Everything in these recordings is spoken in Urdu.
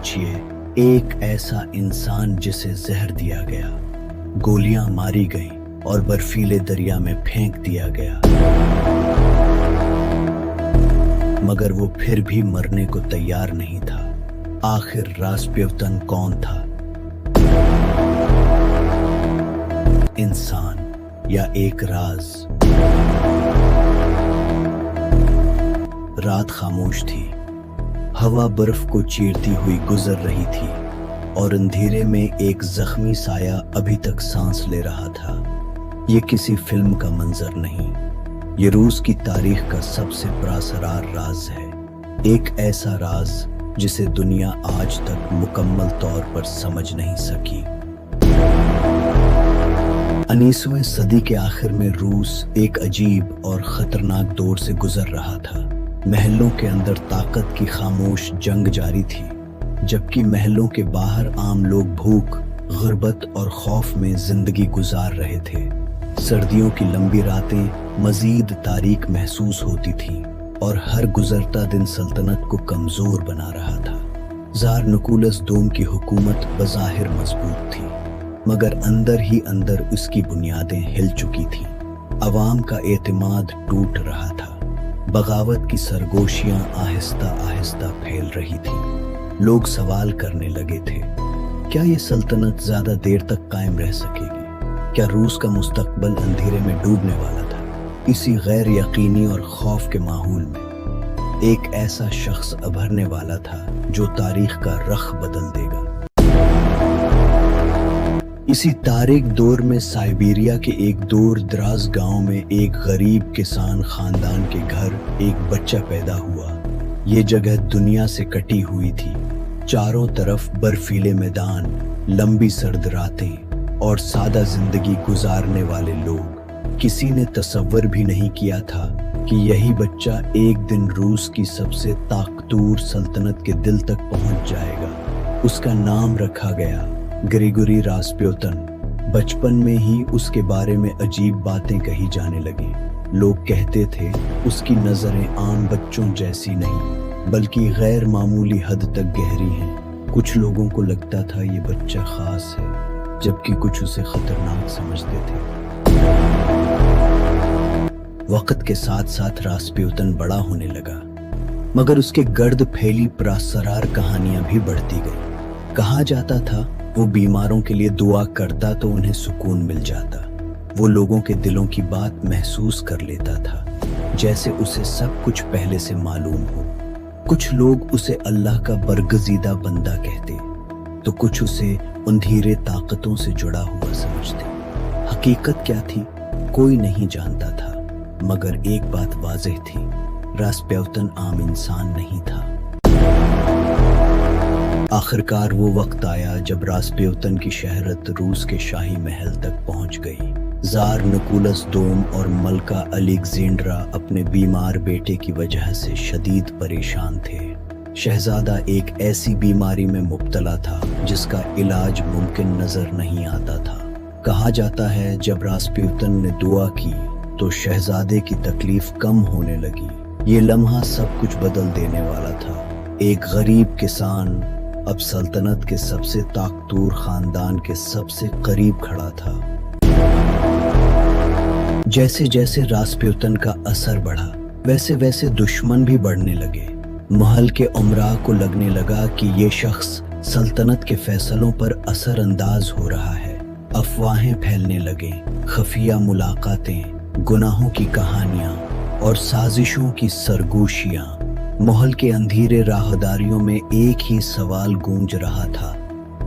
سوچئے ایک ایسا انسان جسے زہر دیا گیا، گولیاں ماری گئیں اور برفیلے دریا میں پھینک دیا گیا، مگر وہ پھر بھی مرنے کو تیار نہیں تھا۔ آخر راسپوتن کون تھا؟ انسان یا ایک راز؟ رات خاموش تھی، ہوا برف کو چیرتی ہوئی گزر رہی تھی اور اندھیرے میں ایک زخمی سایہ ابھی تک سانس لے رہا تھا۔ یہ کسی فلم کا منظر نہیں، یہ روس کی تاریخ کا سب سے پراسرار راز ہے، ایک ایسا راز جسے دنیا آج تک مکمل طور پر سمجھ نہیں سکی۔ 19ویں صدی کے آخر میں روس ایک عجیب اور خطرناک دور سے گزر رہا تھا۔ محلوں کے اندر طاقت کی خاموش جنگ جاری تھی، جبکہ محلوں کے باہر عام لوگ بھوک، غربت اور خوف میں زندگی گزار رہے تھے۔ سردیوں کی لمبی راتیں مزید تاریک محسوس ہوتی تھیں اور ہر گزرتا دن سلطنت کو کمزور بنا رہا تھا۔ زار نکولس دوم کی حکومت بظاہر مضبوط تھی، مگر اندر ہی اندر اس کی بنیادیں ہل چکی تھیں۔ عوام کا اعتماد ٹوٹ رہا تھا، بغاوت کی سرگوشیاں آہستہ آہستہ پھیل رہی تھیں۔ لوگ سوال کرنے لگے تھے، کیا یہ سلطنت زیادہ دیر تک قائم رہ سکے گی؟ کیا روس کا مستقبل اندھیرے میں ڈوبنے والا تھا؟ اسی غیر یقینی اور خوف کے ماحول میں ایک ایسا شخص ابھرنے والا تھا جو تاریخ کا رخ بدل دے گا۔ اسی تاریک دور میں سائبیریا کے ایک دور دراز گاؤں میں ایک غریب کسان خاندان کے گھر ایک بچہ پیدا ہوا۔ یہ جگہ دنیا سے کٹی ہوئی تھی، چاروں طرف برفیلے میدان، لمبی سرد راتیں اور سادہ زندگی گزارنے والے لوگ۔ کسی نے تصور بھی نہیں کیا تھا کہ یہی بچہ ایک دن روس کی سب سے طاقتور سلطنت کے دل تک پہنچ جائے گا۔ اس کا نام رکھا گیا گریگوری راسپوتن۔ بچپن میں ہی اس کے بارے میں عجیب باتیں کہی جانے لگیں۔ لوگ کہتے تھے اس کی نظریں عام بچوں جیسی نہیں بلکہ غیر معمولی حد تک گہری ہیں۔ کچھ لوگوں کو لگتا تھا یہ بچہ خاص ہے، جبکہ کچھ اسے خطرناک سمجھتے تھے۔ وقت کے ساتھ ساتھ راسپوتن بڑا ہونے لگا، مگر اس کے گرد پھیلی پراسرار کہانیاں بھی بڑھتی گئیں۔ کہا جاتا تھا وہ بیماروں کے لیے دعا کرتا تو انہیں سکون مل جاتا۔ وہ لوگوں کے دلوں کی بات محسوس کر لیتا تھا، جیسے اسے سب کچھ پہلے سے معلوم ہو۔ کچھ لوگ اسے اللہ کا برگزیدہ بندہ کہتے تو کچھ اسے اندھیرے طاقتوں سے جڑا ہوا سمجھتے۔ حقیقت کیا تھی کوئی نہیں جانتا تھا، مگر ایک بات واضح تھی، راسپوتن عام انسان نہیں تھا۔ آخرکار وہ وقت آیا جب راسپوتن کی شہرت روس کے شاہی محل تک پہنچ گئی۔ زار نکولس دوم اور ملکہ الیگزینڈرا اپنے بیمار بیٹے کی وجہ سے شدید پریشان تھے۔ شہزادہ ایک ایسی بیماری میں مبتلا تھا جس کا علاج ممکن نظر نہیں آتا تھا۔ کہا جاتا ہے جب راسپوتن نے دعا کی تو شہزادے کی تکلیف کم ہونے لگی۔ یہ لمحہ سب کچھ بدل دینے والا تھا۔ ایک غریب کسان اب سلطنت کے سب سے طاقتور خاندان کے سب سے قریب کھڑا تھا۔ جیسے جیسے راسپوتن کا اثر بڑھا، ویسے ویسے دشمن بھی بڑھنے لگے۔ محل کے امراء کو لگنے لگا کہ یہ شخص سلطنت کے فیصلوں پر اثر انداز ہو رہا ہے۔ افواہیں پھیلنے لگیں، خفیہ ملاقاتیں، گناہوں کی کہانیاں اور سازشوں کی سرگوشیاں۔ محل کے اندھیرے راہداریوں میں ایک ہی سوال گونج رہا تھا،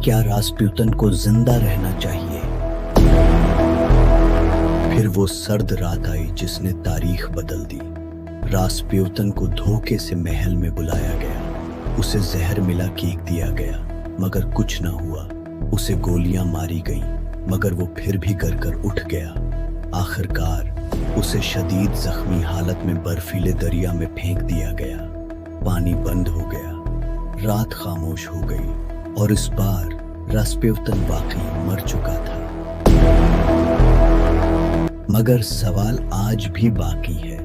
کیا راسپوتن کو زندہ رہنا چاہیے؟ پھر وہ سرد رات آئی جس نے تاریخ بدل دی۔ راسپوتن کو دھوکے سے محل میں بلایا گیا، اسے زہر ملا کیک دیا گیا، مگر کچھ نہ ہوا۔ اسے گولیاں ماری گئیں، مگر وہ پھر بھی گر کر اٹھ گیا۔ آخرکار اسے شدید زخمی حالت میں برفیلے دریا میں پھینک دیا گیا۔ پانی بند ہو گیا، رات خاموش ہو گئی اور اس بار راسپوتن واقعی مر چکا تھا۔ مگر سوال آج بھی باقی ہے،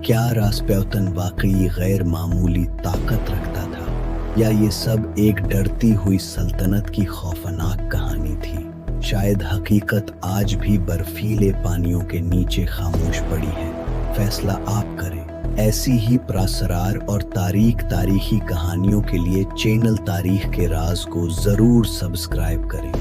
کیا راسپوتن واقعی غیر معمولی طاقت رکھتا تھا یا یہ سب ایک ڈرتی ہوئی سلطنت کی خوفناک کہانی تھی؟ شاید حقیقت آج بھی برفیلے پانیوں کے نیچے خاموش پڑی ہے۔ فیصلہ آپ کریں۔ ایسی ہی پراسرار اور تاریخی کہانیوں کے لیے چینل تاریخ کے راز کو ضرور سبسکرائب کریں۔